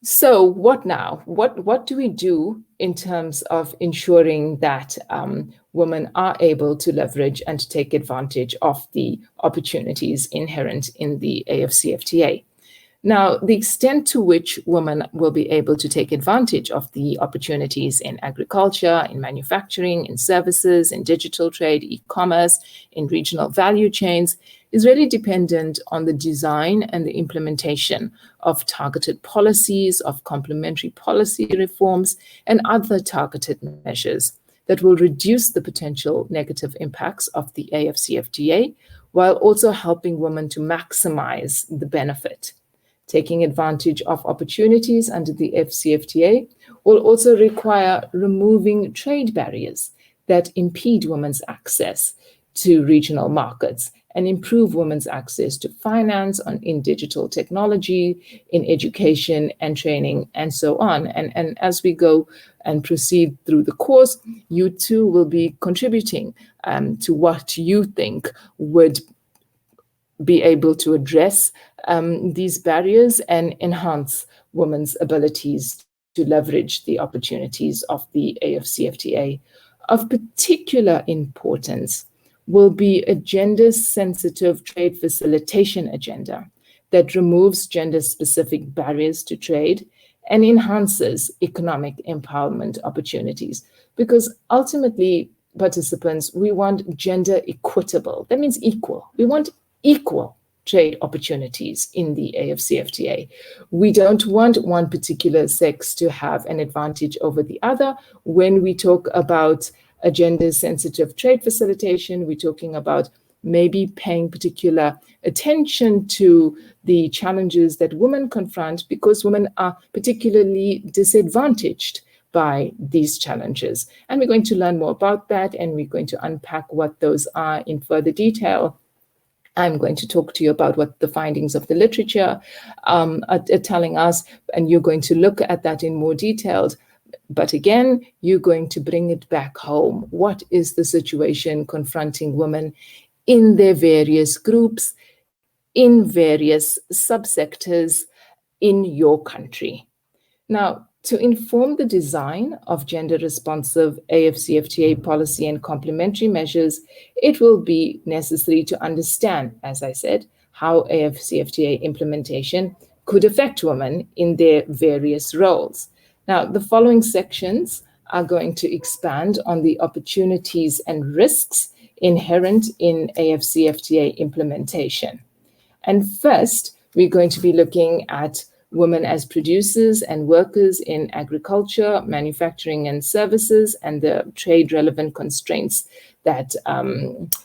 So what now? What do we do in terms of ensuring that women are able to leverage and to take advantage of the opportunities inherent in the Afcfta? Now, the extent to which women will be able to take advantage of the opportunities in agriculture, in manufacturing, in services, in digital trade, e-commerce, in regional value chains is really dependent on the design and the implementation of targeted policies, of complementary policy reforms, and other targeted measures that will reduce the potential negative impacts of the Afcfta while also helping women to maximize the benefit. Taking advantage of opportunities under the Afcfta will also require removing trade barriers that impede women's access to regional markets and improve women's access to finance in digital technology, in education and training, and so on. And as we go and proceed through the course, you too will be contributing to what you think would be able to address these barriers and enhance women's abilities to leverage the opportunities of the Afcfta. Of particular importance will be a gender-sensitive trade facilitation agenda that removes gender-specific barriers to trade and enhances economic empowerment opportunities. Because ultimately, participants, we want gender equitable. That means equal. We want equal trade opportunities in the Afcfta. We don't want one particular sex to have an advantage over the other. When we talk about a gender-sensitive trade facilitation, we're talking about maybe paying particular attention to the challenges that women confront because women are particularly disadvantaged by these challenges. And we're going to learn more about that, and we're going to unpack what those are in further detail. I'm going to talk to you about what the findings of the literature are telling us, and you're going to look at that in more detail. But again, you're going to bring it back home. What is the situation confronting women in their various groups, in various subsectors in your country? Now, to inform the design of gender-responsive Afcfta policy and complementary measures, it will be necessary to understand, as I said, how Afcfta implementation could affect women in their various roles. Now, the following sections are going to expand on the opportunities and risks inherent in Afcfta implementation. And first, we're going to be looking at women as producers and workers in agriculture, manufacturing and services, and the trade-relevant constraints that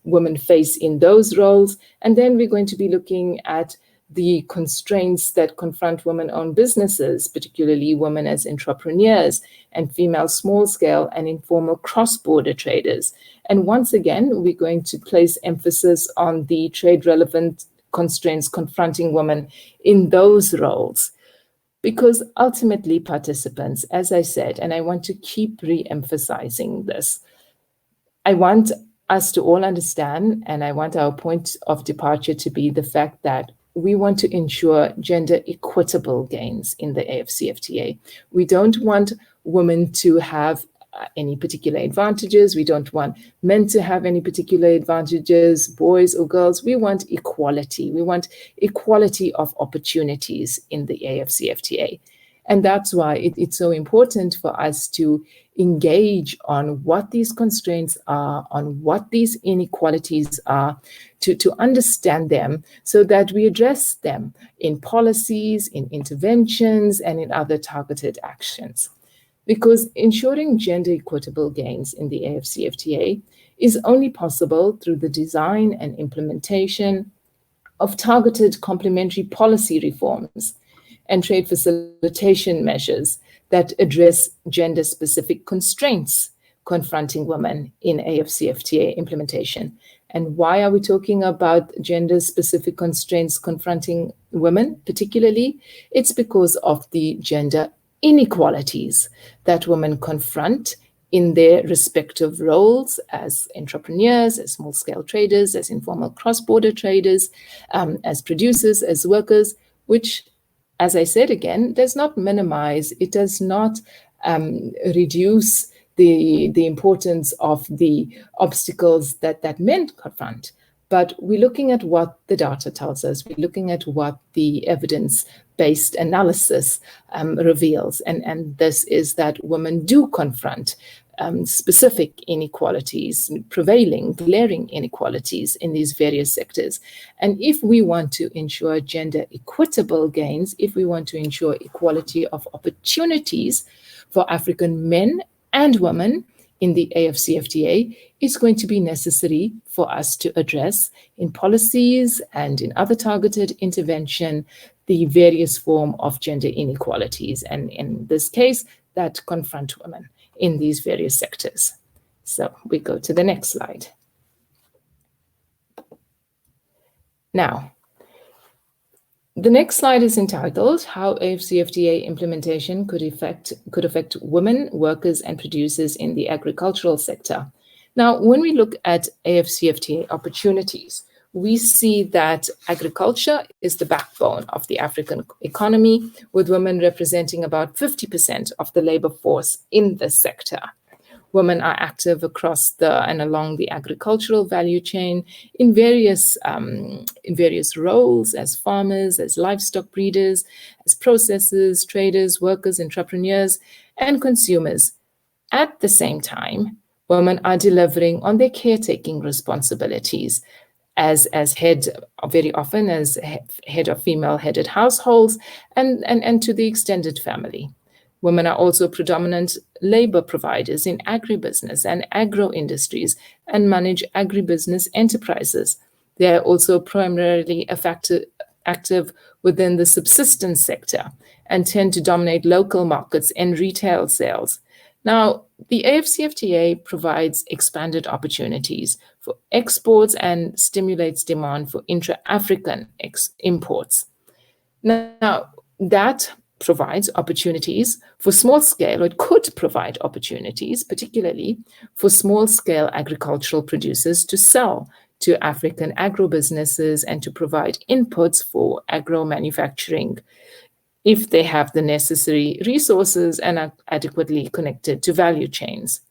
women face in those roles. And then we're going to be looking at the constraints that confront women-owned businesses, particularly women as entrepreneurs and female small-scale and informal cross-border traders. And once again, we're going to place emphasis on the trade-relevant constraints confronting women in those roles. Because ultimately, participants, as I said, and I want to keep re-emphasizing this, I want us to all understand, and I want our point of departure to be the fact that we want to ensure gender equitable gains in the Afcfta. We don't want women to have any particular advantages. We don't want men to have any particular advantages, boys or girls. We want equality. We want equality of opportunities in the Afcfta. And that's why it's so important for us to engage on what these constraints are, on what these inequalities are, to understand them so that we address them in policies, in interventions, and in other targeted actions. Because ensuring gender equitable gains in the Afcfta is only possible through the design and implementation of targeted complementary policy reforms and trade facilitation measures that address gender-specific constraints confronting women in Afcfta implementation. And why are we talking about gender-specific constraints confronting women particularly? It's because of the gender inequalities that women confront in their respective roles as entrepreneurs, as small-scale traders, as informal cross-border traders, as producers, as workers, which as I said again, does not minimize, it does not reduce the importance of the obstacles that men confront. But we're looking at what the data tells us. We're looking at what the evidence-based analysis reveals. And this is that women do confront specific inequalities, prevailing, glaring inequalities in these various sectors. And if we want to ensure gender equitable gains, if we want to ensure equality of opportunities for African men and women in the Afcfta, it's going to be necessary for us to address in policies and in other targeted intervention the various forms of gender inequalities, and in this case, that confront women in these various sectors. So we go to the next slide. Now, the next slide is entitled How Afcfta Implementation Could Affect Women, Workers and Producers in the Agricultural Sector. Now, when we look at Afcfta opportunities, we see that agriculture is the backbone of the African economy, with women representing about 50% of the labor force in this sector. Women are active across and along the agricultural value chain in various roles, as farmers, as livestock breeders, as processors, traders, workers, entrepreneurs, and consumers. At the same time, women are delivering on their caretaking responsibilities as head, very often as head of female-headed households, and to the extended family. Women are also predominant labor providers in agribusiness and agro-industries and manage agribusiness enterprises. They are also primarily active within the subsistence sector and tend to dominate local markets and retail sales. Now, the Afcfta provides expanded opportunities for exports and stimulates demand for intra-African imports. Now, that provides opportunities for small-scale, or it could provide opportunities, particularly for small-scale agricultural producers to sell to African agro-businesses and to provide inputs for agro-manufacturing if they have the necessary resources and are adequately connected to value chains.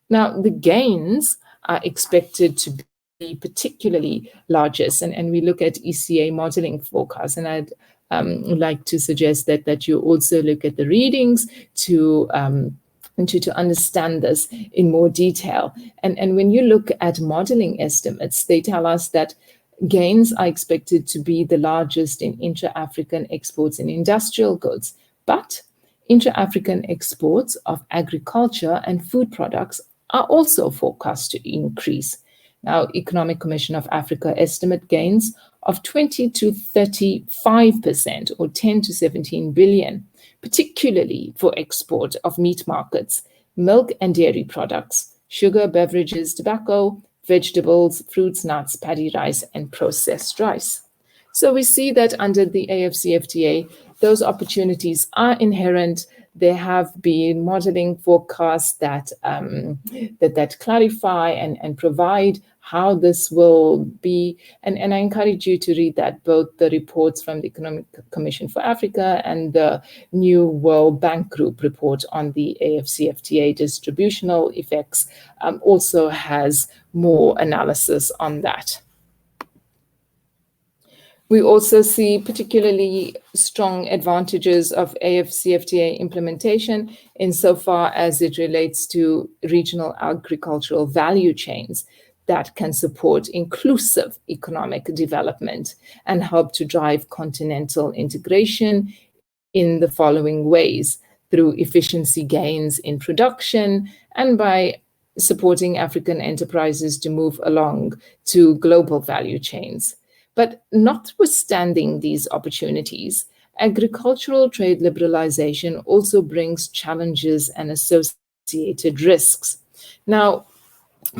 Now, the gains are expected to be particularly largest, and we look at ECA modeling forecasts, and I'd like to suggest that you also look at the readings to understand this in more detail. And when you look at modeling estimates, they tell us that gains are expected to be the largest in intra-African exports in industrial goods, but intra-African exports of agriculture and food products are also forecast to increase. Now, Economic Commission of Africa estimate gains of 20 to 35%, or 10 to 17 billion, particularly for export of meat markets, milk and dairy products, sugar, beverages, tobacco, vegetables, fruits, nuts, paddy rice, and processed rice. So we see that under the Afcfta, those opportunities are inherent. There have been modeling forecasts that clarify and provide how this will be. And I encourage you to read that, both the reports from the Economic Commission for Africa and the new World Bank Group report on the Afcfta distributional effects also has more analysis on that. We also see particularly strong advantages of Afcfta implementation insofar as it relates to regional agricultural value chains that can support inclusive economic development and help to drive continental integration in the following ways: through efficiency gains in production and by supporting African enterprises to move along to global value chains. But notwithstanding these opportunities, agricultural trade liberalization also brings challenges and associated risks. Now,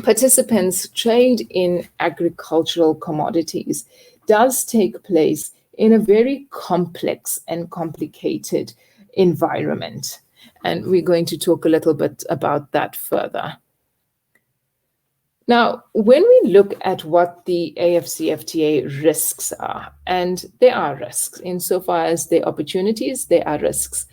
participants' trade in agricultural commodities does take place in a very complex and complicated environment. And we're going to talk a little bit about that further. Now, when we look at what the Afcfta risks are, and there are risks, insofar as there are opportunities, there are risks.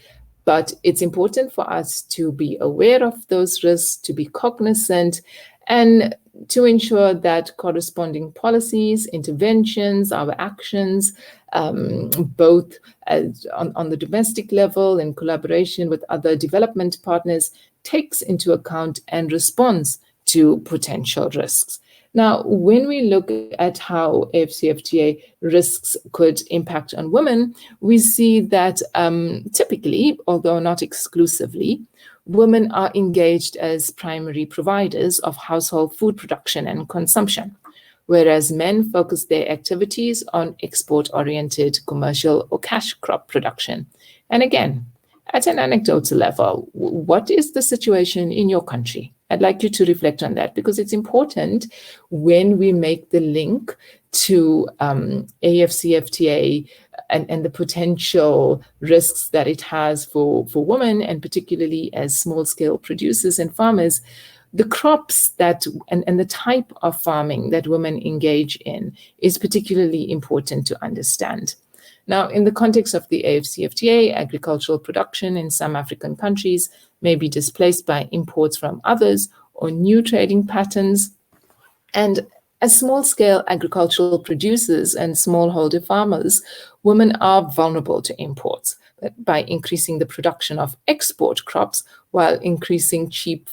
But it's important for us to be aware of those risks, to be cognizant, and to ensure that corresponding policies, interventions, our actions, both on the domestic level in collaboration with other development partners, takes into account and responds to potential risks. Now, when we look at how Afcfta risks could impact on women, we see that typically, although not exclusively, women are engaged as primary providers of household food production and consumption, whereas men focus their activities on export-oriented commercial or cash crop production. And again, at an anecdotal level, what is the situation in your country? I'd like you to reflect on that, because it's important when we make the link to Afcfta and the potential risks that it has for women, and particularly as small-scale producers and farmers. The crops that and the type of farming that women engage in is particularly important to understand. Now, in the context of the Afcfta, agricultural production in some African countries may be displaced by imports from others or new trading patterns. And as small-scale agricultural producers and smallholder farmers, women are vulnerable to imports by increasing the production of export crops while increasing cheap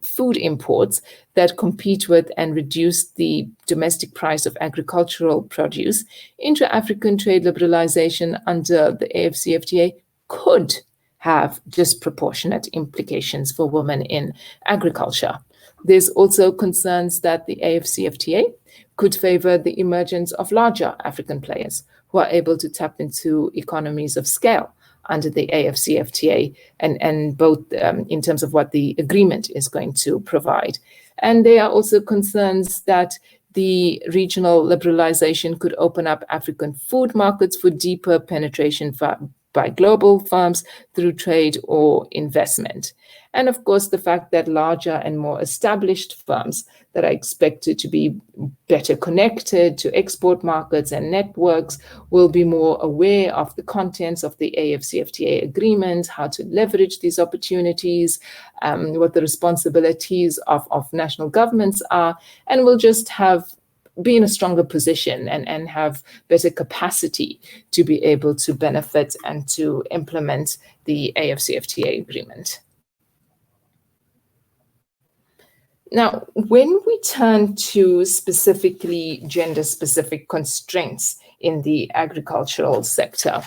food imports that compete with and reduce the domestic price of agricultural produce. Intra-African trade liberalization under the Afcfta could have disproportionate implications for women in agriculture. There's also concerns that the Afcfta could favor the emergence of larger African players who are able to tap into economies of scale under the Afcfta, and both in terms of what the agreement is going to provide. And there are also concerns that the regional liberalization could open up African food markets for deeper penetration by global firms through trade or investment. And of course, the fact that larger and more established firms that are expected to be better connected to export markets and networks will be more aware of the contents of the Afcfta agreement, how to leverage these opportunities, what the responsibilities of national governments are, and will just be in a stronger position and have better capacity to be able to benefit and to implement the Afcfta agreement. Now, when we turn to specifically gender-specific constraints in the agricultural sector,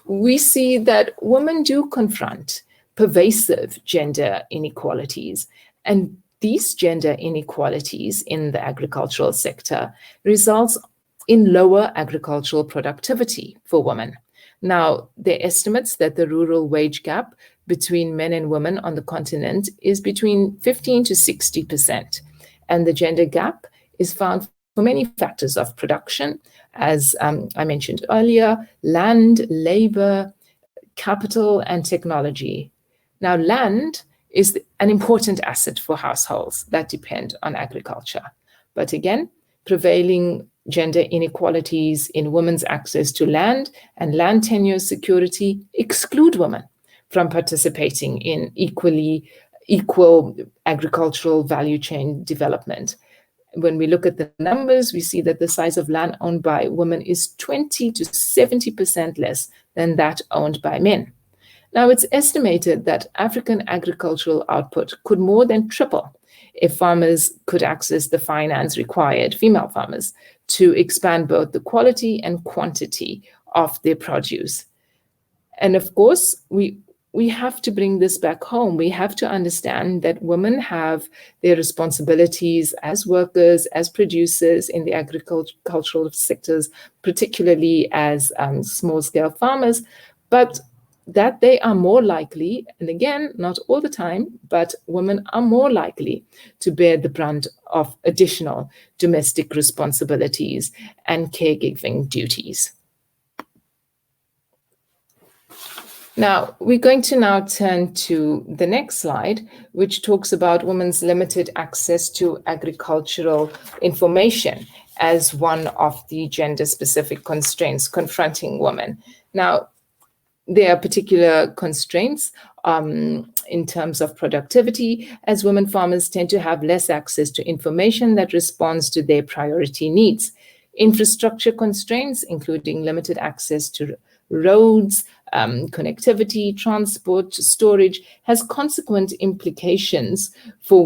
we see that women do confront pervasive gender inequalities, and these gender inequalities in the agricultural sector results in lower agricultural productivity for women. Now, there are estimates that the rural wage gap between men and women on the continent is between 15 to 60%. And the gender gap is found for many factors of production, as I mentioned earlier: land, labor, capital, and technology. Now, land is an important asset for households that depend on agriculture. But again, prevailing gender inequalities in women's access to land and land tenure security exclude women from participating in equal agricultural value chain development. When we look at the numbers, we see that the size of land owned by women is 20 to 70% less than that owned by men. Now, it's estimated that African agricultural output could more than triple if farmers could access the finance required, female farmers, to expand both the quality and quantity of their produce. And of course, we have to bring this back home. We have to understand that women have their responsibilities as workers, as producers in the agricultural sectors, particularly as small-scale farmers, but that they are more likely, and again, not all the time, but women are more likely to bear the brunt of additional domestic responsibilities and caregiving duties. Now, we're going to now turn to the next slide, which talks about women's limited access to agricultural information as one of the gender-specific constraints confronting women. Now, there are particular constraints in terms of productivity, as women farmers tend to have less access to information that responds to their priority needs. Infrastructure constraints, including limited access to roads, connectivity, transport, storage, has consequent implications for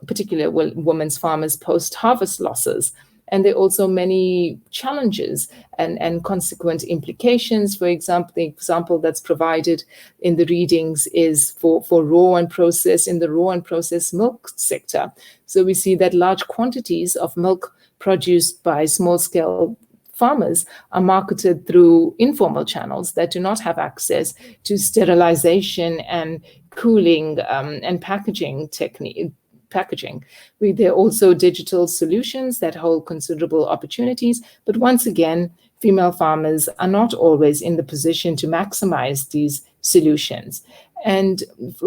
particularly women's farmers post-harvest losses. And there are also many challenges and consequent implications. For example, the example that's provided in the readings is for raw and processed, in the raw and processed milk sector. So we see that large quantities of milk produced by small-scale farmers are marketed through informal channels that do not have access to sterilization and cooling and packaging technique. There are also digital solutions that hold considerable opportunities, but once again, female farmers are not always in the position to maximize these solutions. And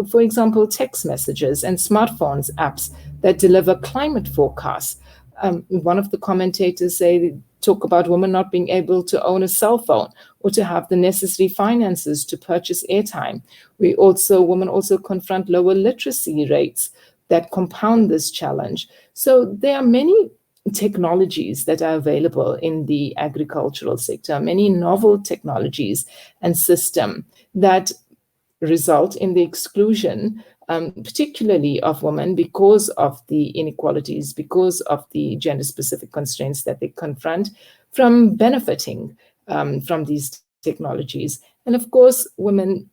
for example, text messages and smartphones apps that deliver climate forecasts. One of the commentators talk about women not being able to own a cell phone or to have the necessary finances to purchase airtime. Women also confront lower literacy rates that compound this challenge. So there are many technologies that are available in the agricultural sector, many novel technologies and systems that result in the exclusion, particularly of women, because of the inequalities, because of the gender-specific constraints that they confront, from benefiting from these technologies. And of course, women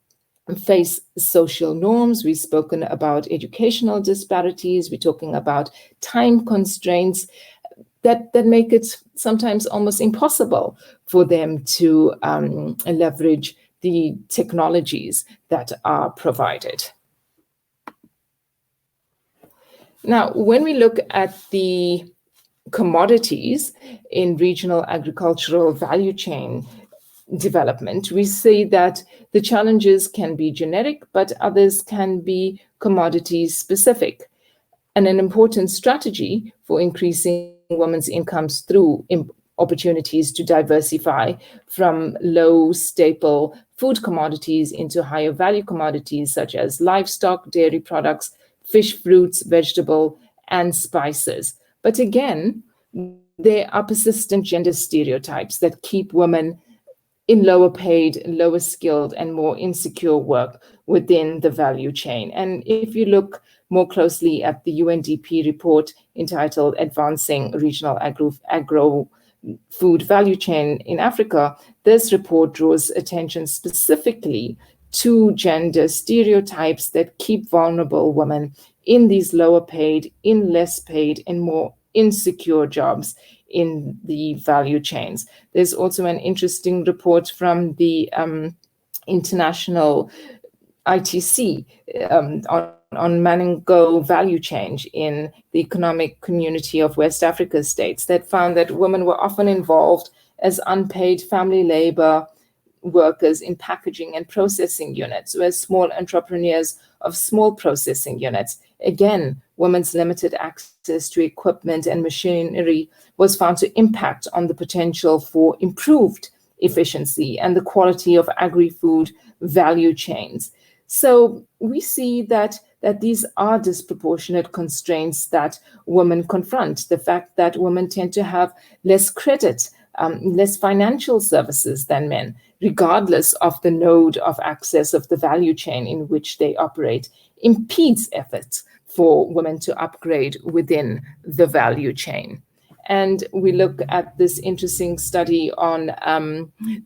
face social norms. We've spoken about educational disparities. We're talking about time constraints that make it sometimes almost impossible for them to leverage the technologies that are provided. Now, when we look at the commodities in regional agricultural value chain development, we see that the challenges can be generic, but others can be commodity specific. And an important strategy for increasing women's incomes through opportunities to diversify from low staple food commodities into higher value commodities such as livestock, dairy products, fish, fruits, vegetable, and spices. But again, there are persistent gender stereotypes that keep women in lower paid, lower skilled, and more insecure work within the value chain. And if you look more closely at the UNDP report entitled Advancing Regional Agro-Food Value Chain in Africa, this report draws attention specifically to gender stereotypes that keep vulnerable women in these lower paid, in less paid, and more insecure jobs in the value chains. There's also an interesting report from the international ITC on Mango value change in the Economic Community of West Africa states that found that women were often involved as unpaid family labor workers in packaging and processing units, whereas small entrepreneurs of small processing units. Again, women's limited access to equipment and machinery was found to impact on the potential for improved efficiency and the quality of agri-food value chains. So we see that these are disproportionate constraints that women confront. The fact that women tend to have less credit, less financial services than men, regardless of the node of access of the value chain in which they operate, impedes efforts for women to upgrade within the value chain. And we look at this interesting study on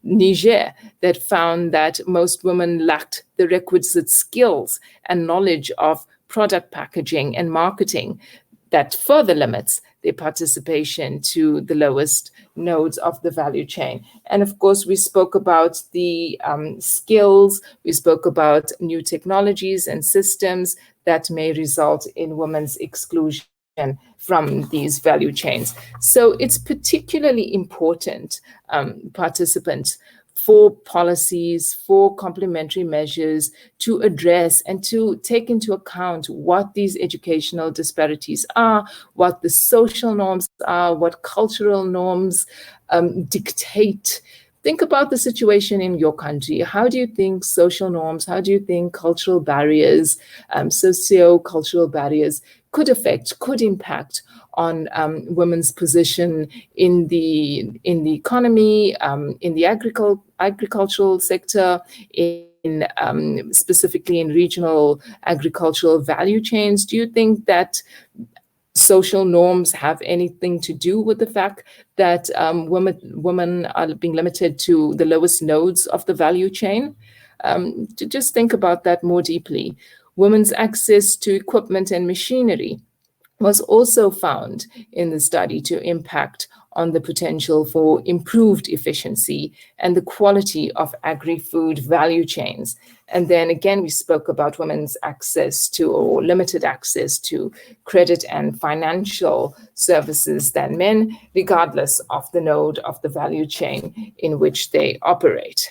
Niger that found that most women lacked the requisite skills and knowledge of product packaging and marketing that further limits their participation to the lowest nodes of the value chain. And of course, we spoke about the skills, we spoke about new technologies and systems that may result in women's exclusion from these value chains. So it's particularly important, participants, for policies, for complementary measures to address and to take into account what these educational disparities are, what the social norms are, what cultural norms dictate. Think about the situation in your country. How do you think social norms, how do you think cultural barriers, socio-cultural barriers could impact on women's position in the economy, in the agricultural sector, in specifically in regional agricultural value chains? Do you think that social norms have anything to do with the fact that women are being limited to the lowest nodes of the value chain? To just think about that more deeply. Women's access to equipment and machinery was also found in the study to impact on the potential for improved efficiency and the quality of agri-food value chains. And then again, we spoke about women's access to, or limited access to, credit and financial services than men, regardless of the node of the value chain in which they operate.